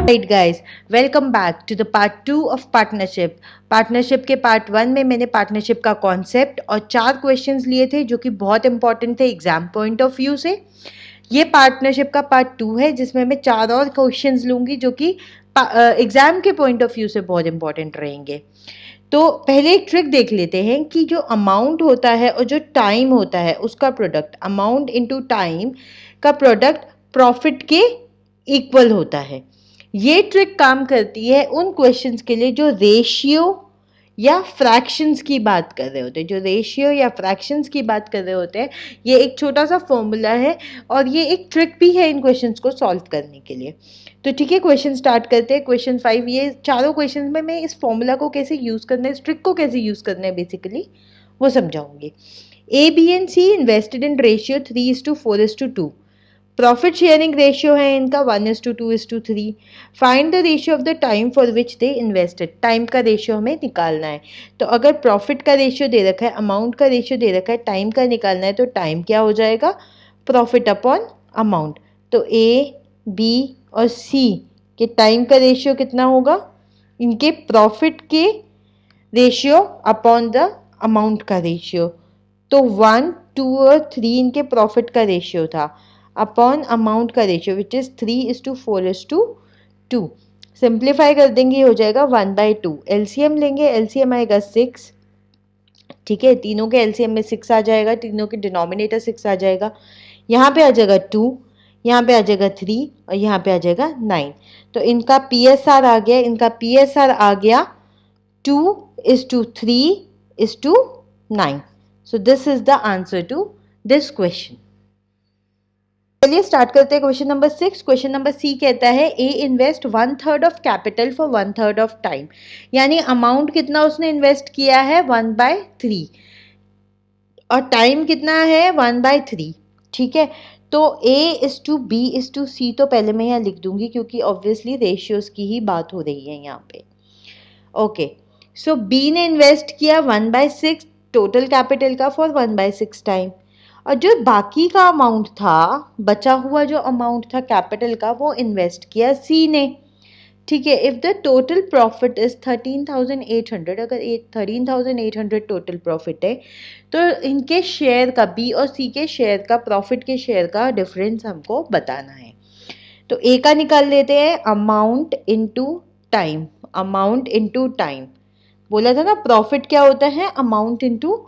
Right guys, welcome back to the part 2 of partnership. Partnership के part 1 में मैंने partnership का कॉन्सेप्ट और 4 क्वेश्चंस लिए थे जो कि बहुत इंपॉर्टेंट थे एग्जाम पॉइंट ऑफ व्यू से। ये पार्टनरशिप का पार्ट 2 है जिसमें मैं 4 और क्वेश्चंस लूँगी जो कि एग्जाम के पॉइंट ऑफ व्यू से बहुत इंपॉर्टेंट रहेंगे। तो पहले एक ट्रिक देख लेते हैं कि जो अमाउंट होता है और जो टाइम होता है उसका प्रोडक्ट, अमाउंट इनटू टाइम का प्रोडक्ट प्रॉफिट के इक्वल होता है। ये ट्रिक काम करती है उन क्वेश्चंस के लिए जो रेशियो या फ्रैक्शंस की बात कर रहे होते हैं। जो रेशियो या फ्रैक्शंस की बात कर रहे होते हैं, ये एक छोटा सा फॉर्मूला है और ये एक ट्रिक भी है इन क्वेश्चंस को सॉल्व करने के लिए। तो ठीक है, क्वेश्चन स्टार्ट करते हैं। क्वेश्चन 5, ये चारों क्वेश्चन में मैं इस फॉर्मूला को कैसे यूज़ करना है, इस ट्रिक को कैसे यूज़ करना है बेसिकली वो समझाऊंगी। A B and C invested in ratio 3:4:2। Profit sharing ratio है इनका 1:2:3। Find the ratio of the time for which they invested. Time का रेशियो हमें निकालना है। तो अगर प्रॉफिट का रेशियो दे रखा है, अमाउंट का रेशियो दे रखा है, टाइम का निकालना है, तो टाइम क्या हो जाएगा? Profit upon amount. तो ए बी और सी के टाइम का रेशियो कितना होगा? इनके प्रॉफिट के रेशियो अपॉन द अमाउंट का रेशियो। तो 1, 2 और 3 इनके प्रॉफिट का रेशियो था अपॉन अमाउंट का रेशियो विच इज़ 3:4:2। सिंप्लीफाई कर देंगे, हो जाएगा 1/2। एलसीएम लेंगे, एलसीएम आएगा 6। ठीक है, तीनों के एलसीएम में 6 आ जाएगा, तीनों के डिनोमिनेटर 6 आ जाएगा। यहाँ पे आ जाएगा 2, यहाँ पे आ जाएगा 3 और यहाँ पे आ जाएगा 9। तो इनका पीएसआर आ गया, इनका पीएसआर आ गया 2:3:9। So this is the answer to this question. चलिए स्टार्ट करते हैं question number 6। Question number C कहता है A invest 1/3 of capital for 1/3 of time. यानी अमाउंट कितना उसने इन्वेस्ट किया है? 1/3 और टाइम कितना है? 1/3। ठीक है, तो A:B:C तो पहले मैं यहाँ लिख दूंगी क्योंकि ऑब्वियसली रेशियोज की ही बात हो रही है यहाँ पे। ओके, सो बी ने इन्वेस्ट किया 1/6 टोटल कैपिटल का फॉर 1/6 टाइम, और जो बाकी का अमाउंट था, बचा हुआ जो अमाउंट था कैपिटल का, वो इन्वेस्ट किया सी ने। ठीक है, if the total profit is 13,800, अगर 13,800 टोटल प्रॉफिट है तो इनके शेयर का, बी और सी के शेयर का, प्रॉफिट के शेयर का डिफरेंस हमको बताना है। तो ए का निकाल लेते हैं, amount into time. Amount into time बोला था ना, प्रॉफिट क्या होता है? Amount into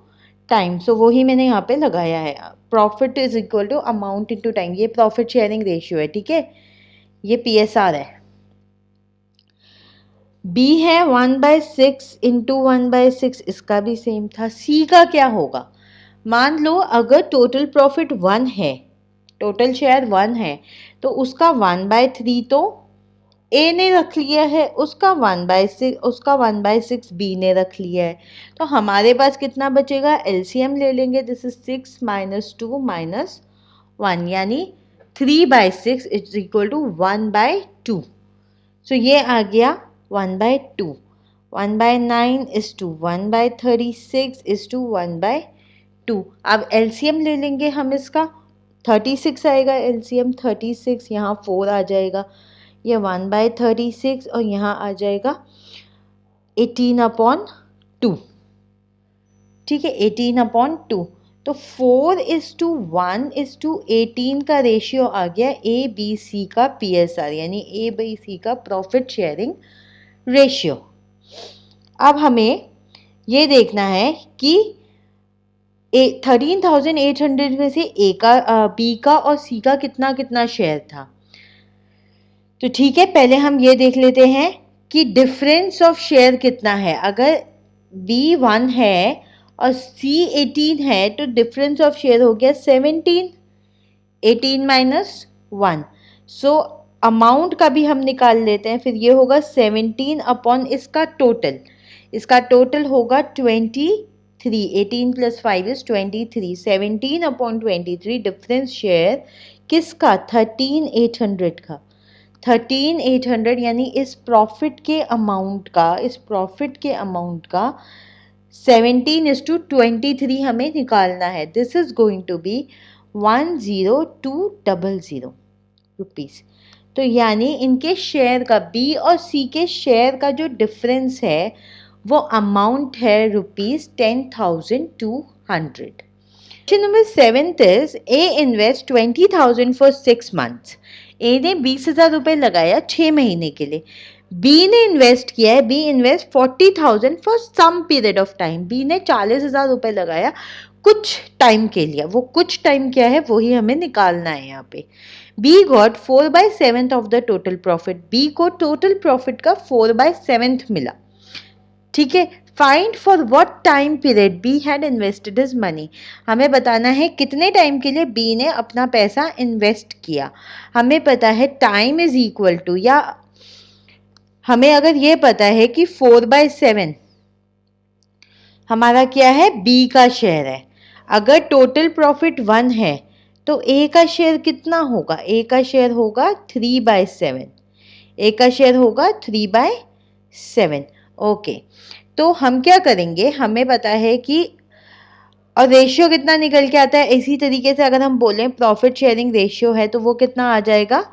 time. सो वही मैंने यहाँ पे लगाया है, profit is equal to amount into time. ये प्रॉफिट शेयरिंग रेशियो है, ठीक है, ये पीएसआर है। बी है 1/6 इंटू 1/6, इसका भी सेम था। सी का क्या होगा? मान लो अगर टोटल प्रॉफिट 1 है, टोटल शेयर 1 है, तो उसका 1/3 तो ए ने रख लिया है, उसका 1/6 बी ने रख लिया है। तो हमारे पास कितना बचेगा? एलसीएम ले लेंगे, दिस इज 6 - 2 - 1, यानी 3/6 इज इक्वल टू 1/2। सो ये आ गया 1/2। 1/9 इज टू 1/36 इज टू 1/2। अब एलसीएम ले लेंगे हम इसका, 36 आएगा एलसीएम, 36 यहाँ 4 आ जाएगा, ये 1/36 और यहाँ आ जाएगा 18/2। ठीक है, 18/2। तो 4:1:18 का रेशियो आ गया ए बी सी का पीएसआर, यानी ए बी सी का प्रॉफिट शेयरिंग रेशियो। अब हमें ये देखना है कि 13,800 में से ए का, बी का और सी का कितना कितना शेयर था। तो ठीक है, पहले हम ये देख लेते हैं कि डिफरेंस ऑफ शेयर कितना है। अगर बी 1 है और सी 18 है तो डिफरेंस ऑफ शेयर हो गया 17, 18 - 1। सो अमाउंट का भी हम निकाल लेते हैं, फिर ये होगा 17 अपॉन इसका टोटल। इसका टोटल होगा 23, 18 + 5 इज 23, 17/23 डिफरेंस शेयर किसका? 13,800 का। 13,800 यानी इस प्रॉफिट के अमाउंट का 17:23 हमें निकालना है। This is going to be 10200 rupees. तो यानी इनके शेयर का, बी और सी के शेयर का जो डिफरेंस है वो अमाउंट है ₹10,200. Question number 7th is A invest 20,000 for 6 months. A ने 20,000 रुपए लगाया 6 महीने के लिए. B ने इन्वेस्ट किया है, B invest 40,000 for some period of time. B ने 40,000 रुपए लगाया कुछ टाइम के लिए. वो कुछ टाइम क्या है वही हमें निकालना है यहाँ पे. B got 4/7 of the total profit. B को टोटल प्रॉफिट का 4/7 मिला. ठीक है. Find for what time period be had invested his money. हमें बताना है कितने टाइम के लिए बी ने अपना पैसा इन्वेस्ट किया. हमें पता है टाइम इज इक्वल टू, या हमें अगर ये पता है कि 4/7 हमारा क्या है, बी का शेयर है. अगर टोटल प्रॉफिट 1 है तो ए का शेयर कितना होगा, ए का शेयर होगा 3/7. ए का शेयर होगा 3/7. ओके. तो हम क्या करेंगे, हमें पता है कि, और रेशियो कितना निकल के आता है. इसी तरीके से अगर हम बोलें प्रॉफिट शेयरिंग रेशियो है तो वो कितना आ जाएगा,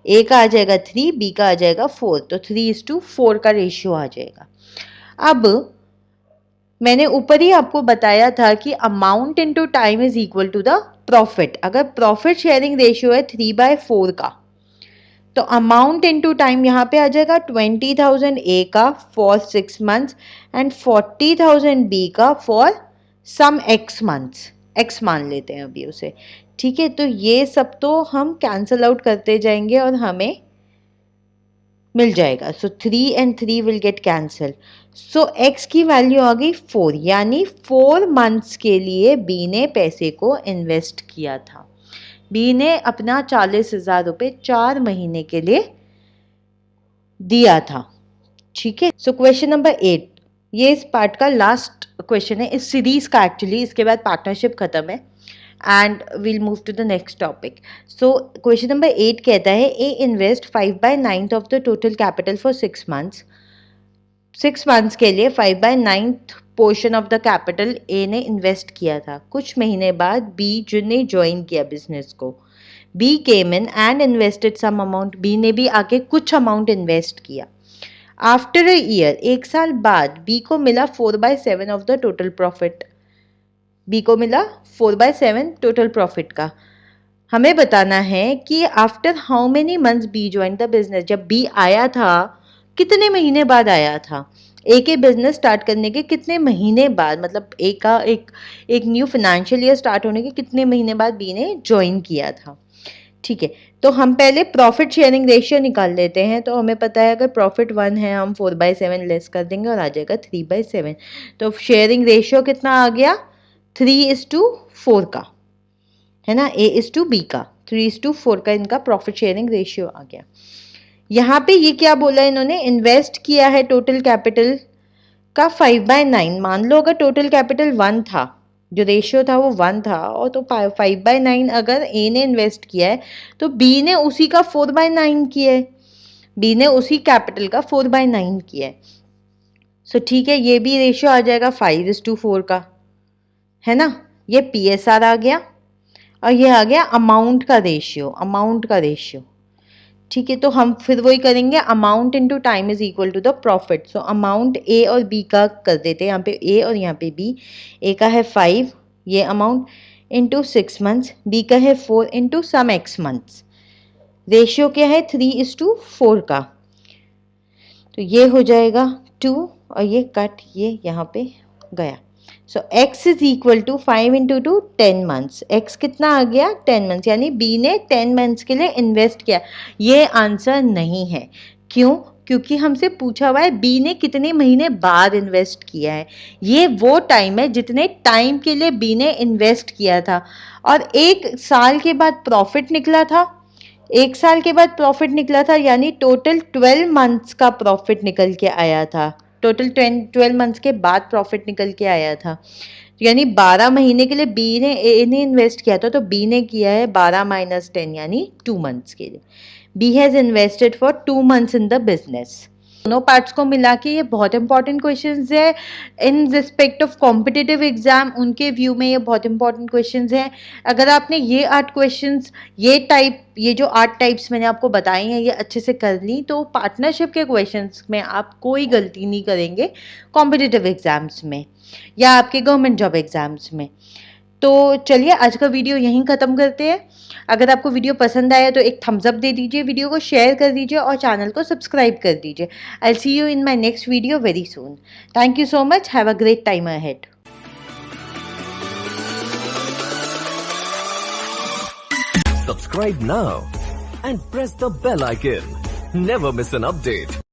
ए का आ जाएगा 3, बी का आ जाएगा 4. तो 3:4 का रेशियो आ जाएगा. अब मैंने ऊपर ही आपको बताया था कि amount into time is equal to the profit. अगर प्रॉफिट शेयरिंग रेशियो है 3/4 का तो अमाउंट इनटू टाइम यहाँ पे आ जाएगा 20,000 ए का फॉर 6 मंथ्स एंड 40,000 बी का for some X months. X मान लेते हैं अभी उसे. ठीक है. तो ये सब तो हम कैंसल आउट करते जाएंगे और हमें मिल जाएगा. सो 3 and 3 will get cancel. So x की वैल्यू आ गई 4, यानी 4 मंथ्स के लिए बी ने पैसे को इन्वेस्ट किया था. बी ने अपना 40,000 रुपये 4 महीने के लिए दिया था. ठीक है. सो क्वेश्चन नंबर 8, ये इस पार्ट का लास्ट क्वेश्चन है इस सीरीज का एक्चुअली. इसके बाद पार्टनरशिप खत्म है and will move to the next topic. So question number 8 कहता है A invest 5/9 of the total capital for 6 months. 6 months के लिए 5/9 portion of the capital A ने इन्वेस्ट किया था. कुछ महीने बाद बी जिसने ज्वाइन किया बिजनेस को, B came in and invested some amount. B ने भी आके कुछ अमाउंट इन्वेस्ट किया. आफ्टर अ ईयर, 1 साल बाद बी को मिला 4/7 of the total profit. B को मिला 4/7 टोटल प्रॉफिट का. हमें बताना है कि after how many months B join the business. जब बी आया था कितने महीने बाद आया था, ए के बिजनेस स्टार्ट करने के कितने महीने बाद, मतलब ए का एक न्यू फाइनेंशियल ईयर स्टार्ट होने के कितने महीने बाद बी ने ज्वाइन किया था. ठीक है. तो हम पहले प्रॉफिट शेयरिंग रेशियो निकाल लेते हैं. तो हमें पता है अगर प्रॉफिट 1 है हम 4/7 लेस कर देंगे और आ जाएगा 3/7. तो शेयरिंग रेशियो कितना आ गया, 3:4 का है ना, A:B का 3:4 का इनका प्रॉफिट शेयरिंग रेशियो आ गया. यहाँ पे ये क्या बोला इन्होंने, इन्वेस्ट किया है टोटल कैपिटल का 5/9. मान लो अगर टोटल कैपिटल 1 था, जो रेशियो था वो 1 था, और तो 5/9 अगर ए ने इन्वेस्ट किया है तो बी ने उसी का 4/9 किया है. बी ने उसी कैपिटल का 4/9 किया है. सो ठीक है, ये भी रेशियो आ जाएगा 5:4 का, है ना. ये PSR आ गया और ये आ गया अमाउंट का रेशियो, अमाउंट का रेशियो. ठीक है. तो हम फिर वही करेंगे, amount into time is equal to the profit. So amount A और बी का कर देते हैं, यहाँ पे ए और यहाँ पे बी. ए का है 5 ये अमाउंट इनटू 6 मंथ्स, बी का है 4 into some X months. Ratio क्या है 3:4 का. तो ये हो जाएगा 2 और ये कट ये यहाँ पे गया. So x is equal to 5 into 2 10 months. x कितना आ गया 10 मंथ्स, यानी b ने 10 मंथ्स के लिए इन्वेस्ट किया. ये आंसर नहीं है. क्यों? क्योंकि हमसे पूछा हुआ है b ने कितने महीने बाद इन्वेस्ट किया है. ये वो टाइम है जितने टाइम के लिए b ने इन्वेस्ट किया था, और 1 साल के बाद प्रॉफिट निकला था. 1 साल के बाद प्रॉफिट निकला था, यानी टोटल 12 मंथ्स का प्रॉफिट निकल के आया था. टोटल 12 मंथ्स के बाद प्रॉफिट निकल के आया था. यानी 12 महीने के लिए बी ने ए ने इन्वेस्ट किया था, तो बी ने किया है 12 - 10 यानी 2 मंथ्स के लिए. B has invested for 2 months in the business. दोनों पार्ट्स को मिला के ये बहुत इंपॉर्टेंट क्वेश्चंस है in respect of competitive exam. उनके व्यू में ये बहुत इंपॉर्टेंट क्वेश्चंस हैं। अगर आपने ये 8 क्वेश्चंस ये जो 8 टाइप्स मैंने आपको बताई हैं ये अच्छे से कर ली तो पार्टनरशिप के क्वेश्चंस में आप कोई गलती नहीं करेंगे कॉम्पिटिटिव एग्जाम्स में या आपके गवर्नमेंट जॉब एग्जाम्स में। तो चलिए आज का वीडियो यहीं ख़त्म करते हैं। अगर आपको वीडियो पसंद आया तो एक थम्स अप दे दीजिए, वीडियो को शेयर कर दीजिए और चैनल को सब्सक्राइब कर दीजिए। I will see you in my next video very soon. Thank you so much. Have a great time ahead. Subscribe now and press the bell icon. Never miss an update.